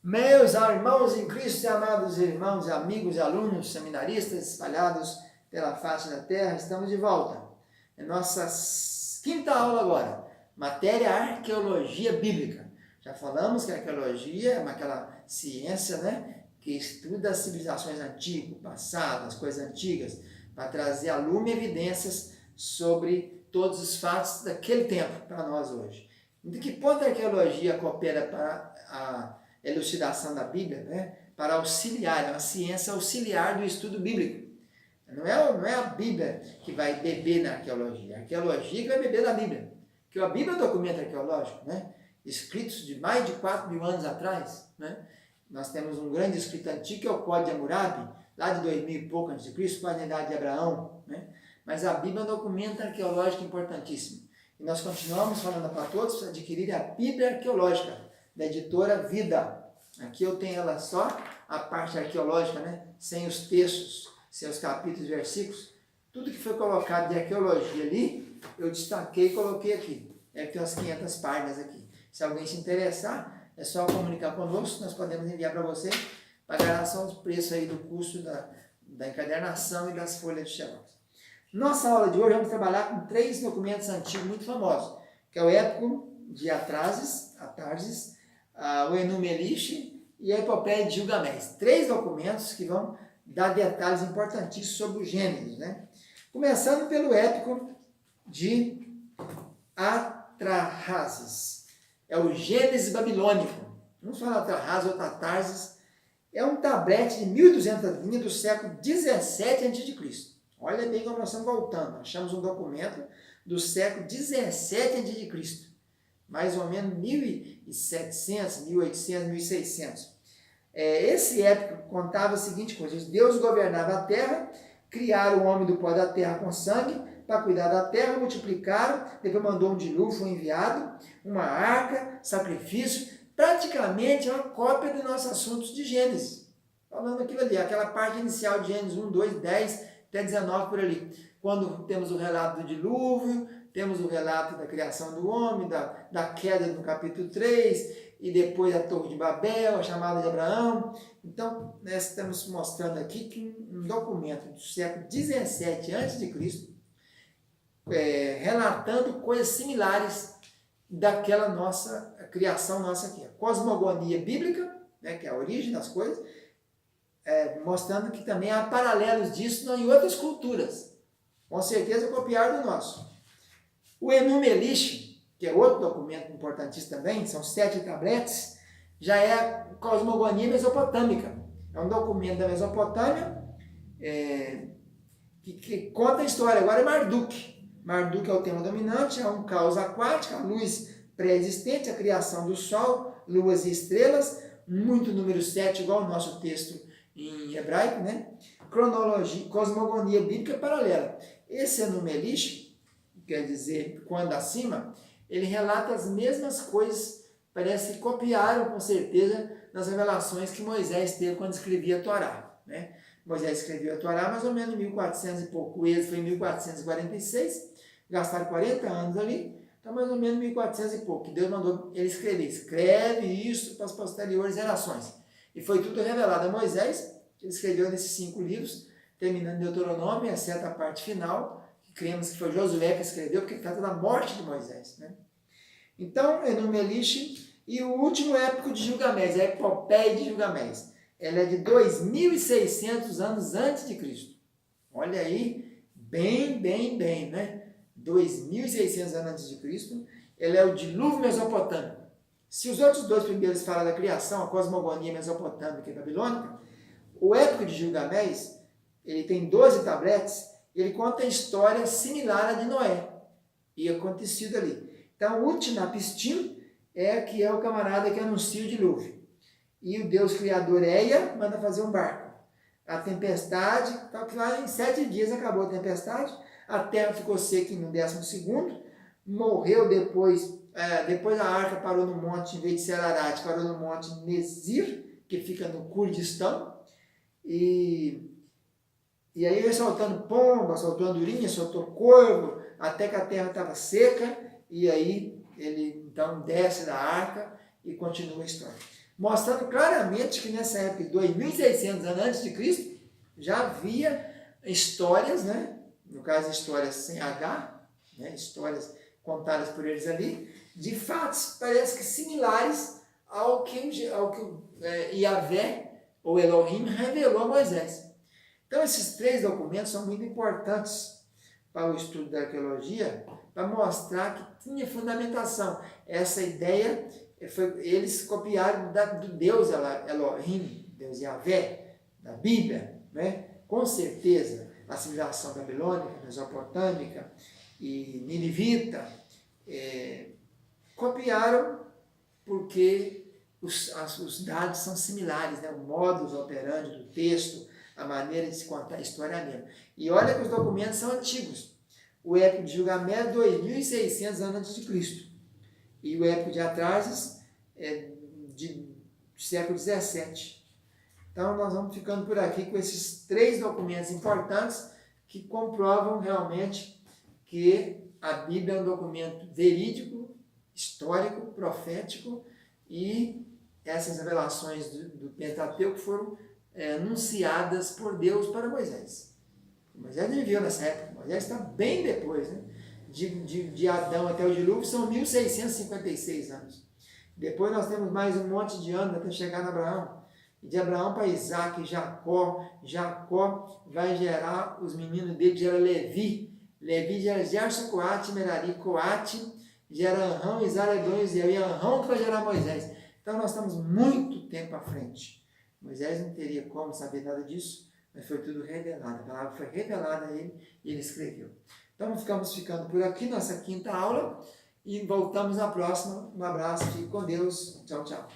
Meus irmãos em Cristo, amados irmãos, amigos e alunos, seminaristas espalhados pela face da terra, estamos de volta. É nossa quinta aula agora, matéria arqueologia bíblica. Já falamos que a arqueologia é aquela ciência, né, que estuda as civilizações antigas, o passado, as coisas antigas, para trazer à lume evidências sobre todos os fatos daquele tempo para nós hoje. De que ponto a arqueologia coopera para a elucidação da Bíblia, né? Para auxiliar, é uma ciência auxiliar do estudo bíblico. Não é a Bíblia que vai beber na arqueologia, a arqueologia que vai beber na Bíblia. Porque a Bíblia é um documento arqueológico, né? Escritos de mais de 4.000 anos atrás, né? Nós temos um grande escrito antigo que é o Código de Hammurabi, lá de 2000 e pouco antes de Cristo, quase na idade de Abraão, né? Mas a Bíblia é um documento arqueológico importantíssimo. E nós continuamos falando para todos para adquirir a Bíblia arqueológica, da editora Vida. Aqui eu tenho ela só, a parte arqueológica, né? Sem os textos, sem os capítulos e versículos. Tudo que foi colocado de arqueologia ali, eu destaquei e coloquei aqui. Deve ter umas 500 páginas aqui. Se alguém se interessar, é só comunicar conosco, nós podemos enviar para você, pagará só o preço aí do custo da encadernação e das folhas de xerox. Nossa aula de hoje vamos trabalhar com 3 documentos antigos muito famosos, que é o Épico de Atarses, o Enuma-Elixe e a Epopeia de Gilgamesh. 3 documentos que vão dar detalhes importantíssimos sobre os Gênesis, né? Começando pelo Épico de Atrahasis. É o Gênesis babilônico. Vamos falar Atrahasis ou Atarses. É um tablete de 1.200 linhas do século 17 a.C. Olha bem como nós estamos voltando. Achamos um documento do século 17 a.C. Mais ou menos 1.700, 1.800, 1.600. Esse épico contava a seguinte coisa: Deus governava a terra, criaram o homem do pó da terra com sangue, para cuidar da terra, multiplicaram, depois mandou um dilúvio, foi enviado, uma arca, sacrifício, praticamente é uma cópia dos nossos assuntos de Gênesis. Falando aquilo ali, aquela parte inicial de Gênesis 1, 2, 10 até 19 por ali. Quando temos o relato do dilúvio, temos o relato da criação do homem, da queda no capítulo 3, e depois a Torre de Babel, a chamada de Abraão. Então, nós estamos mostrando aqui que um documento do século 17 a.C., relatando coisas similares daquela nossa criação nossa aqui. A cosmogonia bíblica, né, que é a origem das coisas, mostrando que também há paralelos disso em outras culturas. Com certeza copiaram do nosso. O Enuma-Elixe, que é outro documento importantíssimo também, são 7 tabletes, já é a cosmogonia mesopotâmica. É um documento da Mesopotâmia que conta a história. Agora é Marduk. Marduk é o tema dominante, é um caos aquático, a luz pré-existente, a criação do Sol, luas e estrelas, muito número 7, igual o nosso texto em hebraico, né? Cronologia, cosmogonia bíblica paralela. Esse Enuma-Elixe, quer dizer, quando acima, ele relata as mesmas coisas, parece que copiaram com certeza nas revelações que Moisés teve quando escrevia a Torá, né? Moisés escreveu a Torá mais ou menos em 1400 e pouco, o Êxodo foi em 1446, gastaram 40 anos ali, então mais ou menos 1400 e pouco, que Deus mandou ele escrever, escreve isso para as posteriores gerações. E foi tudo revelado a Moisés, que ele escreveu nesses 5 livros, terminando em Deuteronômio, exceto a parte final, que cremos que foi Josué que escreveu, porque trata da morte de Moisés, né? Então, Enuma-Elixe, e o último épico de Gilgamesh, a Epopeia de Gilgamesh. Ela é de 2.600 anos antes de Cristo. Olha aí, bem, né? 2.600 anos antes de Cristo. Ela é o dilúvio mesopotâmico. Se os outros 2 primeiros falam da criação, a cosmogonia mesopotâmica e babilônica, o épico de Gilgamesh, ele tem 12 tabletes, ele conta a história similar à de Noé, e acontecido ali. Então, o Utnapishtim que é o camarada que anuncia o dilúvio. E o Deus Criador Ea manda fazer um barco. A tempestade, então que lá em 7 dias acabou a tempestade, a terra ficou seca no 12º, morreu depois a arca parou no monte, em vez de ser Ararat, parou no monte Nezir, que fica no Kurdistão, e aí ele soltando pomba, soltando andorinha, soltou corvo, até que a terra estava seca, e aí ele então desce da arca e continua a história. mostrando claramente que nessa época, 2600 anos antes de Cristo, já havia histórias, né? No caso, histórias sem H, né? Histórias contadas por eles ali, de fatos, parece que similares ao que Yahvé, ou Elohim, revelou a Moisés. Então, esses três documentos são muito importantes para o estudo da arqueologia, para mostrar que tinha fundamentação. Essa ideia, eles copiaram do Deus Elohim, Deus Yahvé, da Bíblia, né? Com certeza, a civilização babilônica, mesopotâmica e ninivita, copiaram porque os dados são similares, né? O modus operandi do texto, a maneira de se contar a história é a mesma. E olha que os documentos são antigos. O épico de Gilgamesh é 2600 anos antes de Cristo. E o épico de Atrases é de século 17. Então nós vamos ficando por aqui com esses três documentos importantes que comprovam realmente que a Bíblia é um documento verídico, histórico, profético, e essas revelações do Pentateuco foram anunciadas por Deus para Moisés. Moisés viveu nessa época, Moisés está bem depois, né? De Adão até o dilúvio são 1656 anos. Depois nós temos mais um monte de anos até chegar na Abraão. E de Abraão para Isaac, Jacó vai gerar os meninos dele, gera Levi. Levi gera Gerson, Coate, Merari, Coate gera Anrão, Isara, Edom e Uziel. E Anrão que vai gerar Moisés. Então nós estamos muito tempo à frente. Moisés não teria como saber nada disso, mas foi tudo revelado. A palavra foi revelada a ele e ele escreveu. Então ficamos ficando por aqui, nossa quinta aula, e voltamos na próxima. Um abraço, fique com Deus. Tchau, tchau.